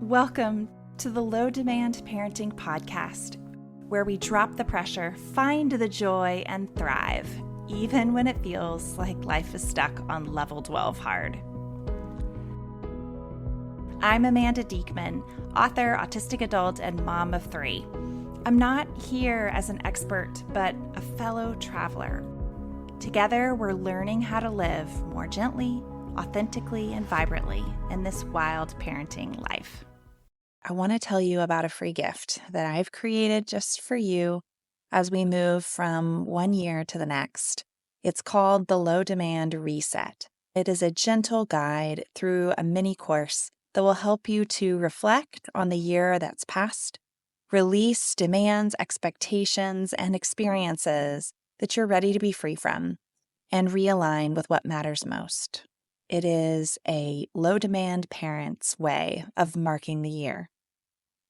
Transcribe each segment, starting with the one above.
Welcome to the Low Demand Parenting Podcast, where we drop the pressure, find the joy, and thrive, even when it feels like life is stuck on level 12 hard. I'm Amanda Diekman, author, autistic adult, and mom of 3. I'm not here as an expert, but a fellow traveler. Together, we're learning how to live more gently, authentically, and vibrantly in this wild parenting life. I want to tell you about a free gift that I've created just for you as we move from one year to the next. It's called the Low Demand Reset. It is a gentle guide through a mini course that will help you to reflect on the year that's passed, release demands, expectations, and experiences that you're ready to be free from, and realign with what matters most. It is a low-demand parent's way of marking the year.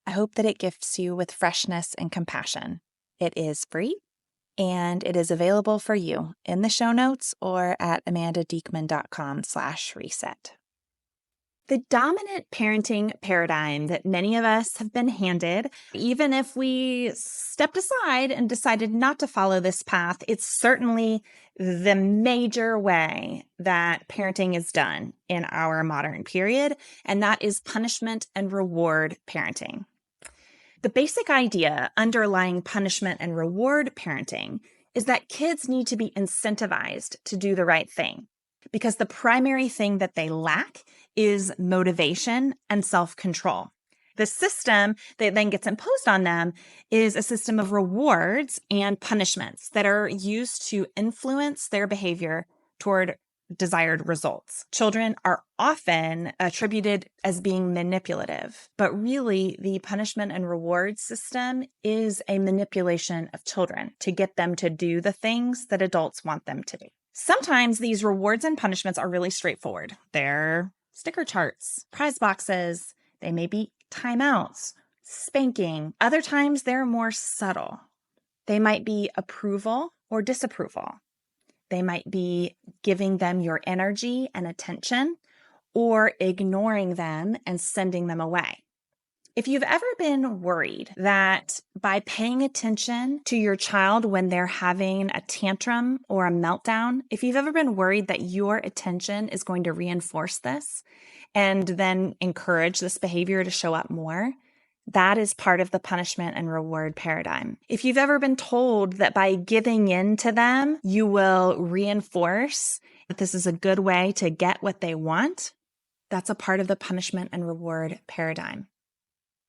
I hope that it gifts you with freshness and compassion. It is free, and it is available for you in the show notes or at amandadiekman.com/reset. The dominant parenting paradigm that many of us have been handed, even if we stepped aside and decided not to follow this path, it's certainly the major way that parenting is done in our modern period, and that is punishment and reward parenting. The basic idea underlying punishment and reward parenting is that kids need to be incentivized to do the right thing because the primary thing that they lack is motivation and self-control. The system that then gets imposed on them is a system of rewards and punishments that are used to influence their behavior toward desired results. Children are often attributed as being manipulative, but really the punishment and reward system is a manipulation of children to get them to do the things that adults want them to do. Sometimes these rewards and punishments are really straightforward. They're sticker charts, prize boxes, they may be timeouts, spanking. Other times they're more subtle. They might be approval or disapproval. They might be giving them your energy and attention or ignoring them and sending them away. If you've ever been worried that by paying attention to your child when they're having a tantrum or a meltdown, if you've ever been worried that your attention is going to reinforce this and then encourage this behavior to show up more, that is part of the punishment and reward paradigm. If you've ever been told that by giving in to them, you will reinforce that this is a good way to get what they want, that's a part of the punishment and reward paradigm.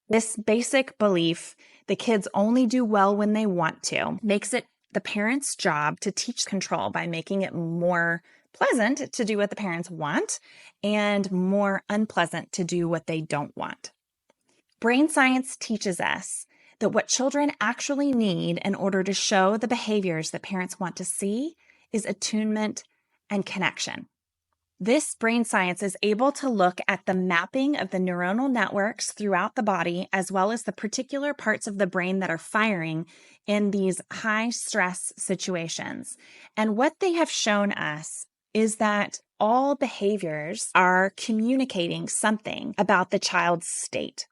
This basic belief the kids only do well when they want to makes it the parent's job to teach control by making it more pleasant to do what the parents want and more unpleasant to do what they don't want. Brain science teaches us that what children actually need in order to show the behaviors that parents want to see is attunement and connection. This brain science is able to look at the mapping of the neuronal networks throughout the body, as well as the particular parts of the brain that are firing in these high stress situations. And what they have shown us is that all behaviors are communicating something about the child's state.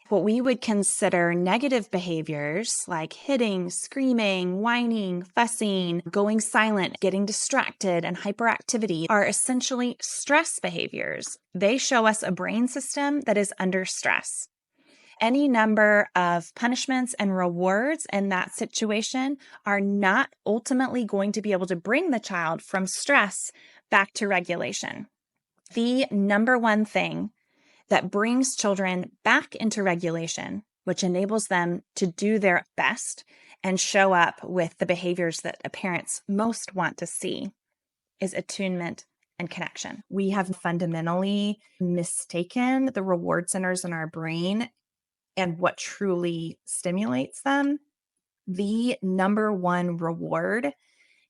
What we would consider negative behaviors like hitting, screaming, whining, fussing, going silent, getting distracted, and hyperactivity are essentially stress behaviors. They show us a brain system that is under stress. Any number of punishments and rewards in that situation are not ultimately going to be able to bring the child from stress back to regulation. The number one thing that brings children back into regulation, which enables them to do their best and show up with the behaviors that parents most want to see, is attunement and connection. We have fundamentally mistaken the reward centers in our brain and what truly stimulates them. The number one reward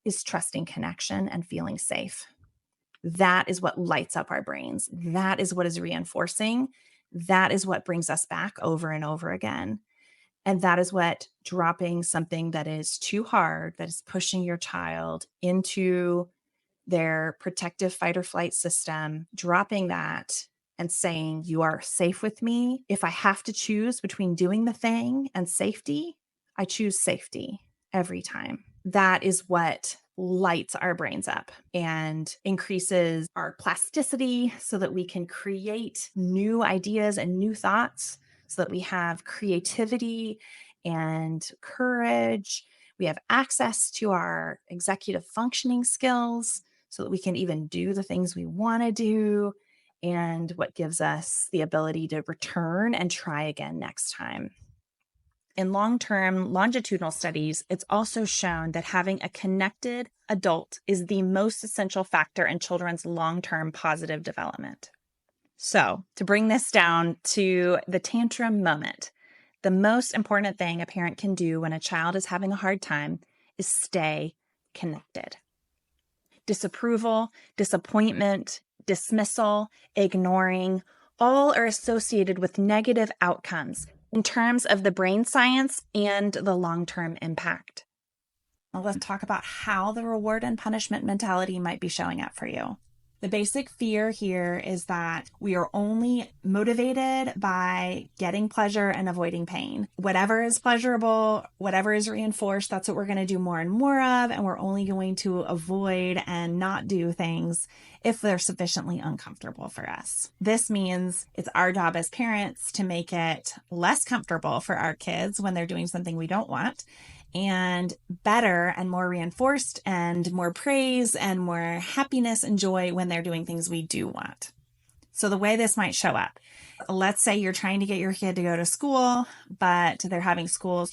is trusting connection and feeling safe. That is what lights up our brains. That is what is reinforcing. That is what brings us back over and over again. And that is what dropping something that is too hard, that is pushing your child into their protective fight or flight system, dropping that and saying, you are safe with me. If I have to choose between doing the thing and safety, I choose safety every time. That is what lights our brains up and increases our plasticity so that we can create new ideas and new thoughts, so that we have creativity and courage. We have access to our executive functioning skills so that we can even do the things we want to do, and what gives us the ability to return and try again next time. In long-term longitudinal studies, it's also shown that having a connected adult is the most essential factor in children's long-term positive development. So, to bring this down to the tantrum moment, the most important thing a parent can do when a child is having a hard time is stay connected. Disapproval, disappointment, dismissal, ignoring, all are associated with negative outcomes in terms of the brain science and the long-term impact. Now let's talk about how the reward and punishment mentality might be showing up for you. The basic fear here is that we are only motivated by getting pleasure and avoiding pain. Whatever is pleasurable, whatever is reinforced, that's what we're going to do more and more of. And we're only going to avoid and not do things if they're sufficiently uncomfortable for us. This means it's our job as parents to make it less comfortable for our kids when they're doing something we don't want, and better and more reinforced and more praise and more happiness and joy when they're doing things we do want. So the way this might show up, let's say you're trying to get your kid to go to school, but they're having school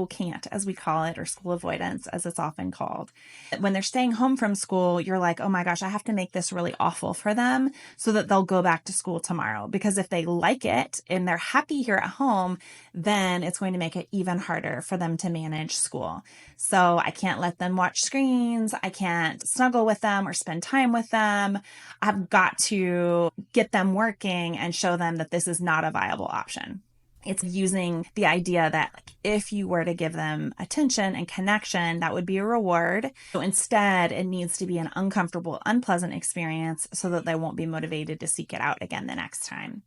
can't, as we call it, or school avoidance, as it's often called. When they're staying home from school, you're like, oh my gosh, I have to make this really awful for them so that they'll go back to school tomorrow. Because if they like it and they're happy here at home, then it's going to make it even harder for them to manage school. So I can't let them watch screens. I can't snuggle with them or spend time with them. I've got to get them working and show them that this is not a viable option. It's using the idea that if you were to give them attention and connection, that would be a reward. So instead, it needs to be an uncomfortable, unpleasant experience so that they won't be motivated to seek it out again the next time.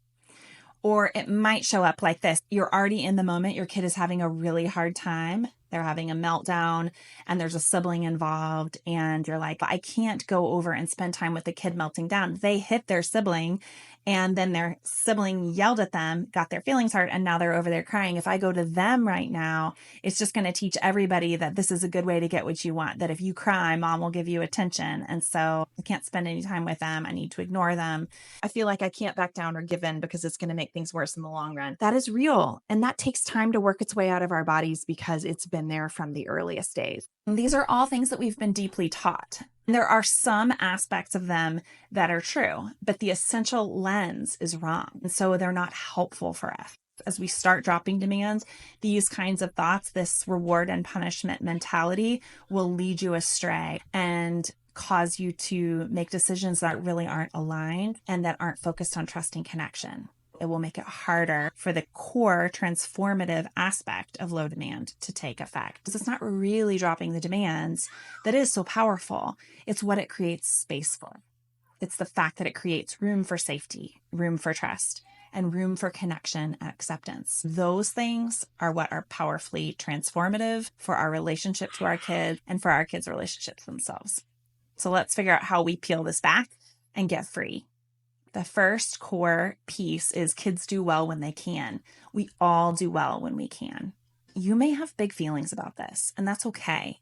Or it might show up like this. You're already in the moment. Your kid is having a really hard time. They're having a meltdown and there's a sibling involved. And you're like, I can't go over and spend time with the kid melting down. They hit their sibling and then their sibling yelled at them, got their feelings hurt, and now they're over there crying. If I go to them right now, it's just going to teach everybody that this is a good way to get what you want, that if you cry, mom will give you attention. And so I can't spend any time with them. I need to ignore them. I feel like I can't back down or give in because it's going to make things worse in the long run. That is real. And that takes time to work its way out of our bodies because it's been there from the earliest days. And these are all things that we've been deeply taught. And there are some aspects of them that are true, but the essential lens is wrong. And so they're not helpful for us. As we start dropping demands, these kinds of thoughts, this reward and punishment mentality will lead you astray and cause you to make decisions that really aren't aligned and that aren't focused on trusting connection. It will make it harder for the core transformative aspect of low demand to take effect. Because it's not really dropping the demands that is so powerful. It's what it creates space for. It's the fact that it creates room for safety, room for trust, and room for connection and acceptance. Those things are what are powerfully transformative for our relationship to our kids and for our kids' relationships themselves. So let's figure out how we peel this back and get free. The first core piece is kids do well when they can. We all do well when we can. You may have big feelings about this, and that's okay.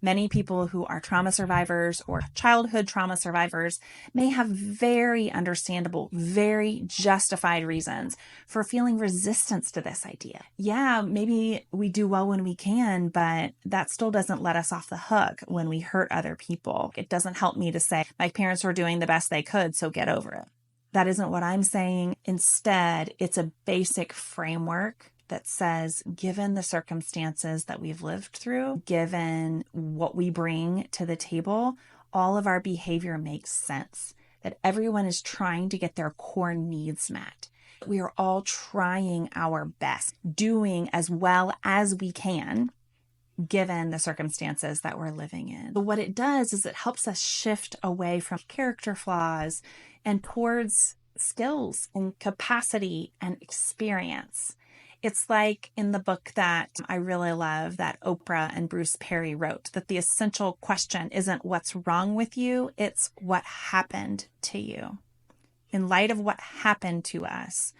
Many people who are trauma survivors or childhood trauma survivors may have very understandable, very justified reasons for feeling resistance to this idea. Yeah, maybe we do well when we can, but that still doesn't let us off the hook when we hurt other people. It doesn't help me to say, my parents were doing the best they could, so get over it. That isn't what I'm saying. Instead, it's a basic framework that says, given the circumstances that we've lived through, given what we bring to the table, all of our behavior makes sense. That everyone is trying to get their core needs met. We are all trying our best, doing as well as we can, given the circumstances that we're living in. But what it does is it helps us shift away from character flaws and towards skills and capacity and experience. It's like in the book that I really love that Oprah and Bruce Perry wrote, that the essential question isn't what's wrong with you, it's what happened to you. In light of what happened to us,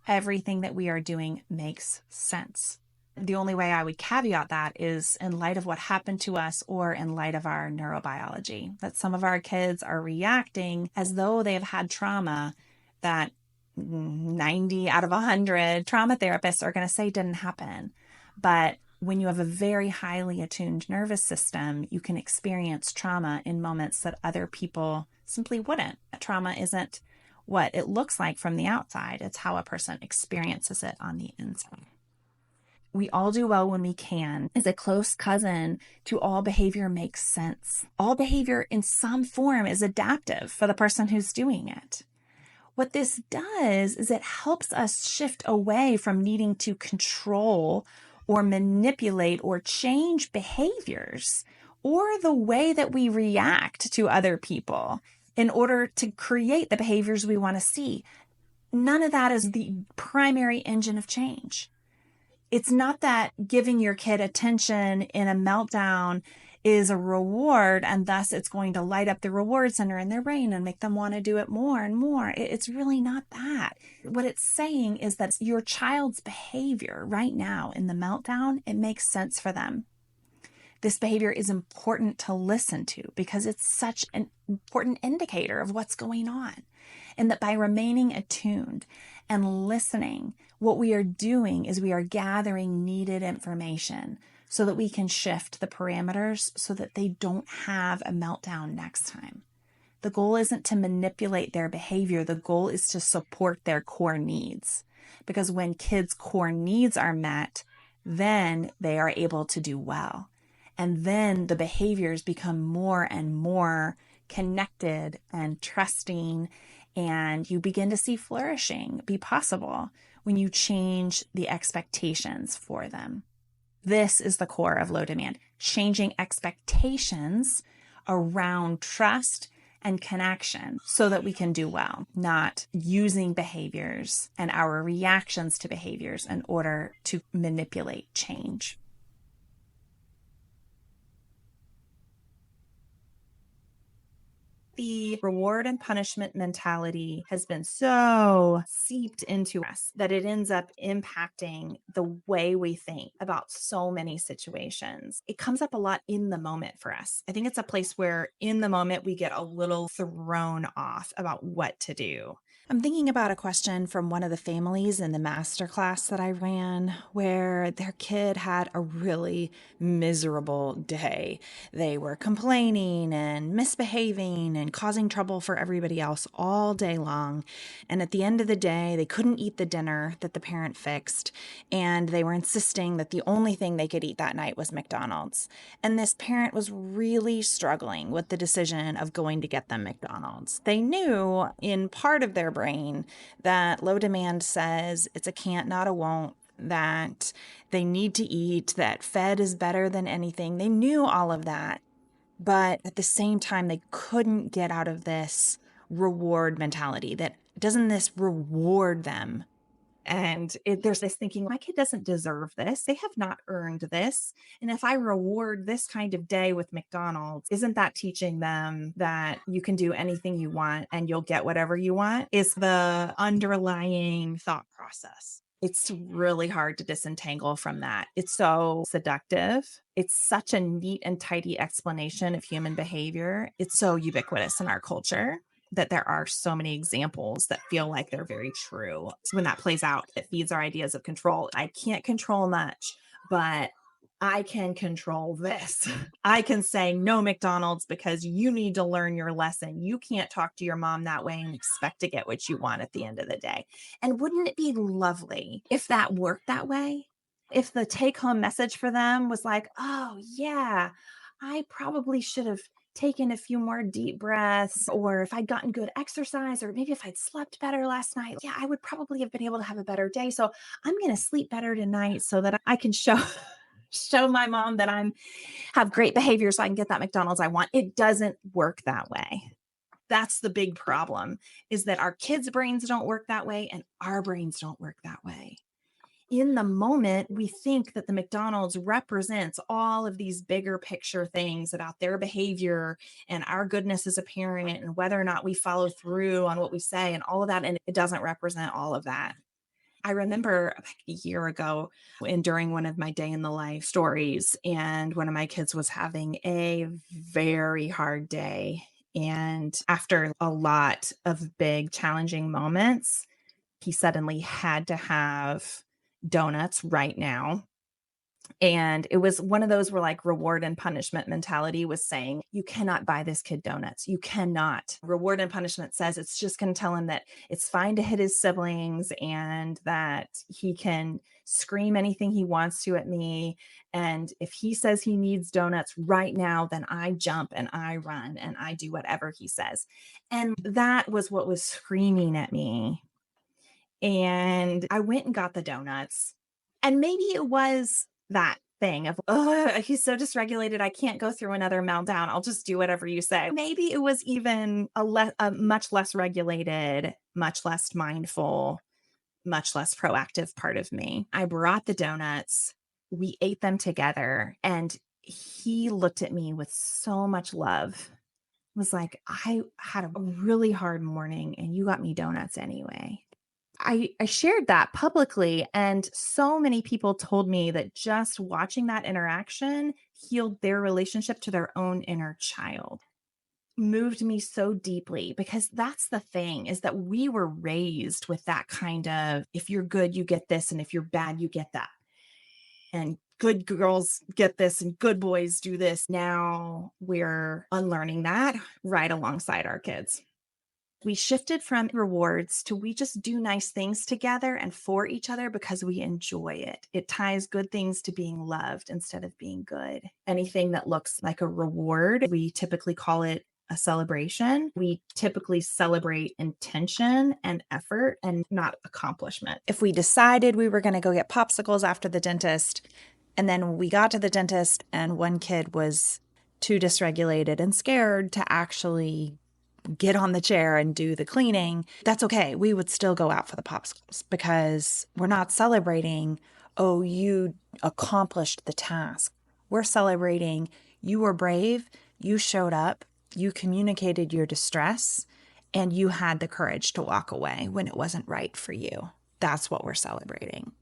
everything that we are doing makes sense. The only way I would caveat that is in light of what happened to us or in light of our neurobiology, that some of our kids are reacting as though they've had trauma that 90 out of 100 trauma therapists are going to say didn't happen. But when you have a very highly attuned nervous system, you can experience trauma in moments that other people simply wouldn't. Trauma isn't what it looks like from the outside. It's how a person experiences it on the inside. We all do well when we can is a close cousin to all behavior makes sense. All behavior in some form is adaptive for the person who's doing it. What this does is it helps us shift away from needing to control or manipulate or change behaviors or the way that we react to other people in order to create the behaviors we want to see. None of that is the primary engine of change. It's not that giving your kid attention in a meltdown is a reward and thus it's going to light up the reward center in their brain and make them want to do it more and more. It's really not that. What it's saying is that your child's behavior right now in the meltdown, it makes sense for them. This behavior is important to listen to because it's such an important indicator of what's going on. And that by remaining attuned and listening, what we are doing is we are gathering needed information so that we can shift the parameters so that they don't have a meltdown next time. The goal isn't to manipulate their behavior. The goal is to support their core needs. Because when kids' core needs are met, then they are able to do well. And then the behaviors become more and more connected and trusting, and you begin to see flourishing be possible when you change the expectations for them. This is the core of low demand, changing expectations around trust and connection so that we can do well, not using behaviors and our reactions to behaviors in order to manipulate change. The reward and punishment mentality has been so seeped into us that it ends up impacting the way we think about so many situations. It comes up a lot in the moment for us. I think it's a place where in the moment we get a little thrown off about what to do. I'm thinking about a question from one of the families in the masterclass that I ran where their kid had a really miserable day. They were complaining and misbehaving and causing trouble for everybody else all day long. And at the end of the day, they couldn't eat the dinner that the parent fixed. And they were insisting that the only thing they could eat that night was McDonald's. And this parent was really struggling with the decision of going to get them McDonald's. They knew in part of their brain that low demand says it's a can't, not a won't, that they need to eat, that fed is better than anything. They knew all of that. But at the same time, they couldn't get out of this reward mentality that doesn't this reward them? And there's this thinking, my kid doesn't deserve this. They have not earned this. And if I reward this kind of day with McDonald's, isn't that teaching them that you can do anything you want and you'll get whatever you want? Is the underlying thought process. It's really hard to disentangle from that. It's so seductive. It's such a neat and tidy explanation of human behavior. It's so ubiquitous in our culture that there are so many examples that feel like they're very true. So when that plays out, it feeds our ideas of control. I can't control much, but I can control this. I can say no McDonald's because you need to learn your lesson. You can't talk to your mom that way and expect to get what you want at the end of the day. And wouldn't it be lovely if that worked that way? If the take-home message for them was like, oh yeah, I probably should have taken a few more deep breaths, or if I'd gotten good exercise, or maybe if I'd slept better last night, yeah, I would probably have been able to have a better day. So I'm going to sleep better tonight so that I can show my mom that have great behavior so I can get that McDonald's I want. It doesn't work that way. That's the big problem, is that our kids' brains don't work that way and our brains don't work that way. In the moment, we think that the McDonald's represents all of these bigger picture things about their behavior and our goodness as a parent and whether or not we follow through on what we say and all of that. And it doesn't represent all of that. I remember like a year ago and during one of my day in the life stories, and one of my kids was having a very hard day. And after a lot of big challenging moments, he suddenly had to have donuts right now. And it was one of those where like reward and punishment mentality was saying, you cannot buy this kid donuts. You cannot. Reward and punishment says it's just going to tell him that it's fine to hit his siblings and that he can scream anything he wants to at me. And if he says he needs donuts right now, then I jump and I run and I do whatever he says. And that was what was screaming at me. And I went and got the donuts. And maybe it was that thing of, oh, he's so dysregulated, I can't go through another meltdown. I'll just do whatever you say. Maybe it was even a much less regulated, much less mindful, much less proactive part of me. I brought the donuts. We ate them together. And he looked at me with so much love. Was like, I had a really hard morning and you got me donuts anyway. I shared that publicly, and so many people told me that just watching that interaction healed their relationship to their own inner child. Moved me so deeply, because that's the thing, is that we were raised with that kind of, if you're good, you get this, and if you're bad, you get that. And good girls get this and good boys do this. Now we're unlearning that right alongside our kids. We shifted from rewards to we just do nice things together and for each other because we enjoy it. It ties good things to being loved instead of being good. Anything that looks like a reward, we typically call it a celebration. We typically celebrate intention and effort and not accomplishment. If we decided we were going to go get popsicles after the dentist, and then we got to the dentist and one kid was too dysregulated and scared to actually get on the chair and do the cleaning, that's okay. We would still go out for the popsicles because we're not celebrating, oh, you accomplished the task. We're celebrating you were brave, you showed up, you communicated your distress, and you had the courage to walk away when it wasn't right for you. That's what we're celebrating.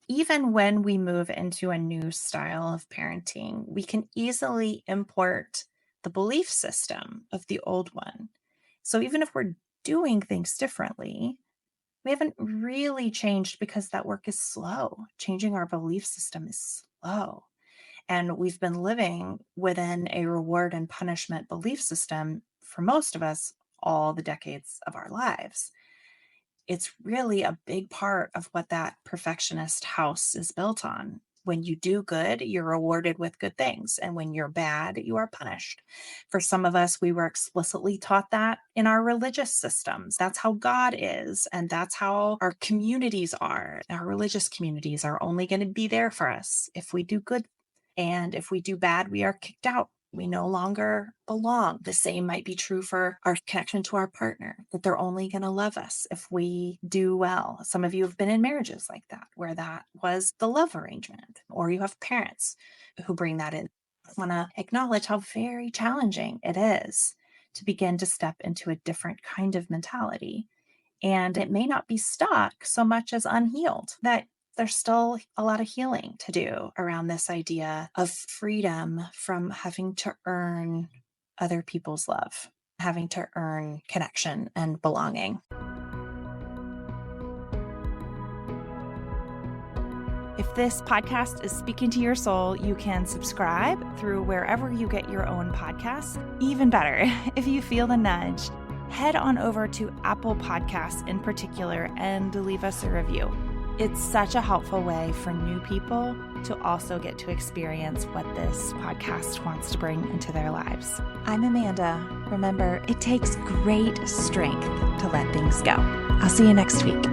Even when we move into a new style of parenting, we can easily import the belief system of the old one. So even if we're doing things differently, we haven't really changed because that work is slow. Changing our belief system is slow. And we've been living within a reward and punishment belief system for most of us all the decades of our lives. It's really a big part of what that perfectionist house is built on. When you do good, you're rewarded with good things. And when you're bad, you are punished. For some of us, we were explicitly taught that in our religious systems. That's how God is. And that's how our communities are. Our religious communities are only going to be there for us if we do good. And if we do bad, we are kicked out. We no longer belong. The same might be true for our connection to our partner, that they're only going to love us if we do well. Some of you have been in marriages like that, where that was the love arrangement, or you have parents who bring that in. I want to acknowledge how very challenging it is to begin to step into a different kind of mentality. And it may not be stuck so much as unhealed, that there's still a lot of healing to do around this idea of freedom from having to earn other people's love, having to earn connection and belonging. If this podcast is speaking to your soul, you can subscribe through wherever you get your own podcasts. Even better, if you feel the nudge, head on over to Apple Podcasts in particular and leave us a review. It's such a helpful way for new people to also get to experience what this podcast wants to bring into their lives. I'm Amanda. Remember, it takes great strength to let things go. I'll see you next week.